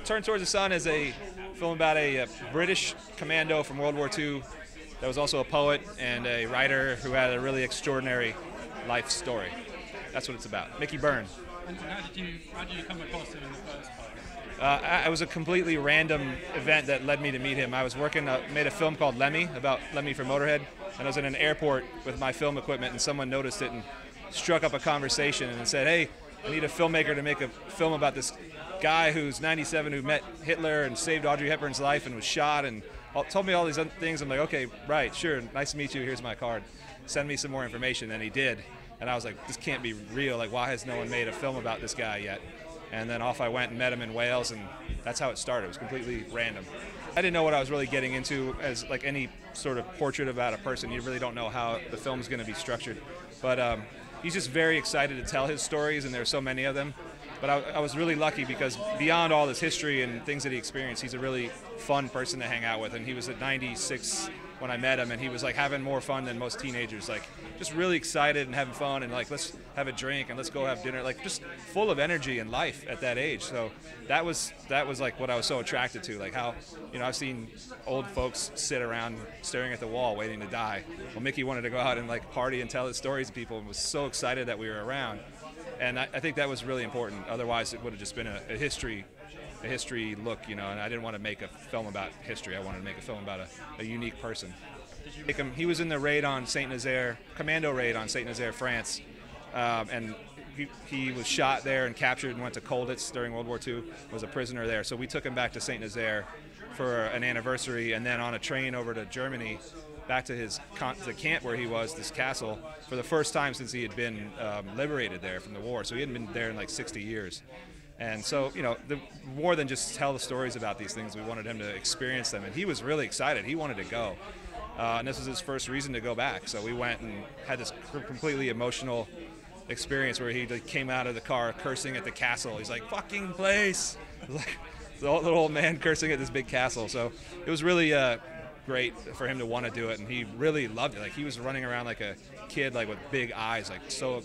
Turn Towards the Sun is a film about a British commando from World War II that was also a poet and a writer who had a really extraordinary life story. That's what it's about. Mickey Byrne. And how did you come across him in the first place? It was a completely random event that led me to meet him. I was made a film called Lemmy, about Lemmy from Motorhead, and I was in an airport with my film equipment, and someone noticed it and struck up a conversation and said, "Hey, I need a filmmaker to make a film about this guy who's 97 who met Hitler and saved Audrey Hepburn's life and was shot," and told me all these other things. I'm like, okay, right, sure, nice to meet you, here's my card. Send me some more information, and he did. And I was like, this can't be real. Like, why has no one made a film about this guy yet? And then off I went and met him in Wales, and that's how it started. It was completely random. I didn't know what I was really getting into as like any sort of portrait about a person. You really don't know how the film's going to be structured. But he's just very excited to tell his stories, and there's so many of them. But I was really lucky because beyond all this history and things that he experienced, he's a really fun person to hang out with. And he was at 96 when I met him, and he was like having more fun than most teenagers, like just really excited and having fun and like, let's have a drink and let's go have dinner, like just full of energy and life at that age. So that was like what I was so attracted to, like how, I've seen old folks sit around staring at the wall waiting to die. Well, Mickey wanted to go out and like party and tell his stories to people and was so excited that we were around. And I think that was really important. Otherwise, it would have just been a history look, and I didn't want to make a film about history. I wanted to make a film about a unique person. He was in the raid on Saint Nazaire, commando raid on Saint Nazaire, France, and he was shot there and captured and went to Colditz during World War II, was a prisoner there. So we took him back to Saint Nazaire for an anniversary, and then on a train over to Germany, back to the camp where he was, this castle, for the first time since he had been liberated there from the war. So he hadn't been there in like 60 years. And so, more than just tell the stories about these things, we wanted him to experience them. And he was really excited. He wanted to go. And this was his first reason to go back. So we went and had this completely emotional experience where he came out of the car cursing at the castle. He's like, "Fucking place!" Like the old man cursing at this big castle. So it was really great for him to want to do it, and he really loved it. Like he was running around like a kid, like with big eyes, like so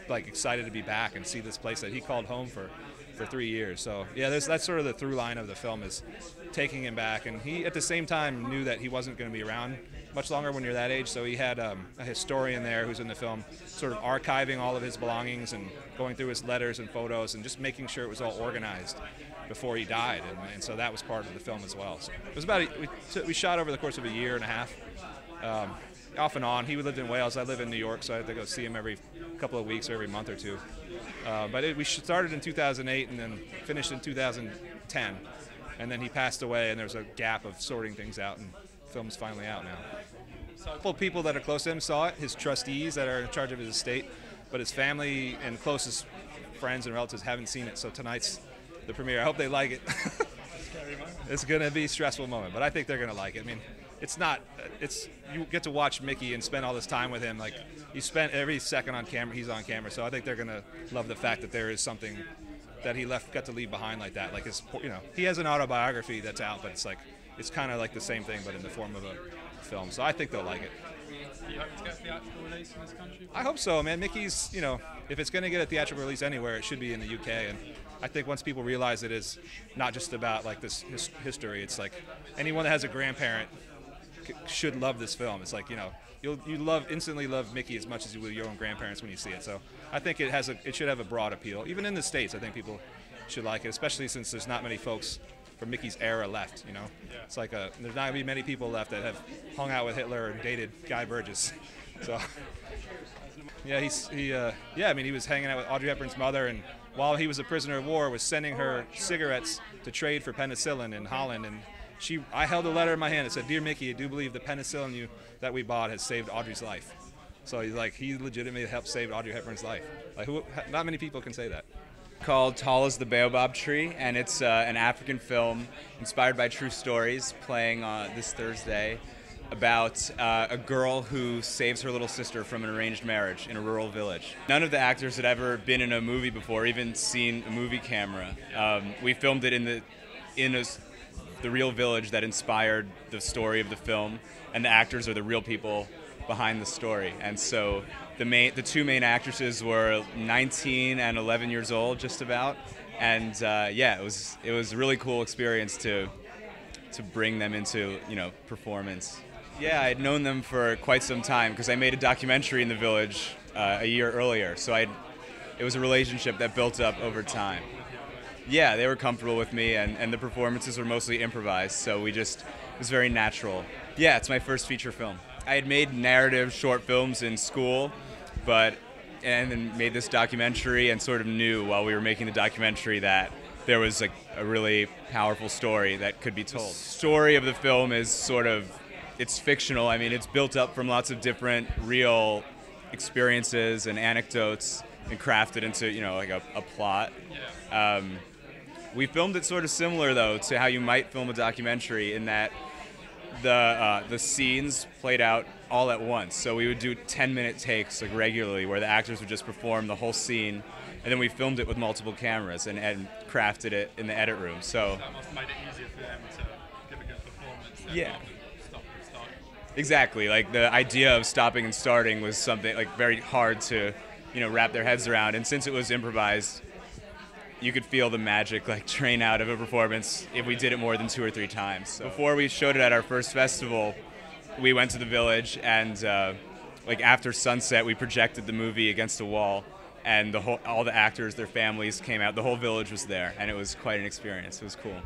like excited to be back and see this place that he called home for 3 years. So yeah, that's sort of the through line of the film, is taking him back. And he at the same time knew that he wasn't going to be around much longer when you're that age, so he had a historian there who's in the film sort of archiving all of his belongings and going through his letters and photos and just making sure it was all organized before he died, and so that was part of the film as well. So it was we shot over the course of a year and a half, off and on. He lived in Wales, I live in New York, so I had to go see him every couple of weeks or every month or two. But we started in 2008 and then finished in 2010, and then he passed away, and there was a gap of sorting things out, and the film's finally out now. A couple of people that are close to him saw it, his trustees that are in charge of his estate, but his family and closest friends and relatives haven't seen it, so tonight's the premiere. I hope they like it. It's going to be a stressful moment, but I think they're going to like it. I mean, you get to watch Mickey and spend all this time with him. Like, you spent every second on camera, he's on camera, so I think they're going to love the fact that there is something that he got to leave behind like that. Like, he has an autobiography that's out, but it's kind of like the same thing, but in the form of a film. So I think they'll like it. Do you hope to get a theatrical release in this country? I hope so, man. Mickey's, if it's going to get a theatrical release anywhere, it should be in the UK. And I think once people realize it is not just about like this history, it's like anyone that has a grandparent should love this film. It's like, you instantly love Mickey as much as you will your own grandparents when you see it. So I think it should have a broad appeal. Even in the States, I think people should like it, especially since there's not many folks from Mickey's era left, Yeah. It's like there's not going to be many people left that have hung out with Hitler and dated Guy Burgess. So yeah, he was hanging out with Audrey Hepburn's mother, and while he was a prisoner of war, was sending her cigarettes to trade for penicillin in Holland. And I held a letter in my hand that said, "Dear Mickey, I do believe the penicillin that we bought has saved Audrey's life." So he legitimately helped save Audrey Hepburn's life. Like, not many people can say that. Called Tall as the Baobab Tree, and it's an African film inspired by true stories, playing this Thursday, about a girl who saves her little sister from an arranged marriage in a rural village. None of the actors had ever been in a movie before, even seen a movie camera. We filmed it in the real village that inspired the story of the film, and the actors are the real people behind the story. And so the two main actresses were 19 and 11 years old, just about, And yeah, it was a really cool experience to bring them into, you know, performance. Yeah, I'd known them for quite some time because I made a documentary in the Village a year earlier. So it was a relationship that built up over time. Yeah, they were comfortable with me, and the performances were mostly improvised, so it was very natural. Yeah, it's my first feature film. I had made narrative short films in school, and then made this documentary and sort of knew while we were making the documentary that there was like a really powerful story that could be told. The story of the film is it's fictional. I mean, it's built up from lots of different real experiences and anecdotes and crafted into, you know, like a plot. We filmed it sort of similar, though, to how you might film a documentary in that the scenes played out all at once. So we would do 10-minute takes like regularly where the actors would just perform the whole scene, and then we filmed it with multiple cameras and crafted it in the edit room. So That must have made it easier for them to give a good performance. Yeah. Stop and start. Exactly. Like the idea of stopping and starting was something like very hard to, you know, wrap their heads around. And since it was improvised, you could feel the magic like drain out of a performance if we did it more than 2 or 3 times. So before we showed it at our first festival, we went to the Village, and like after sunset, we projected the movie against a wall, and all the actors, their families came out. The whole Village was there, and it was quite an experience. It was cool.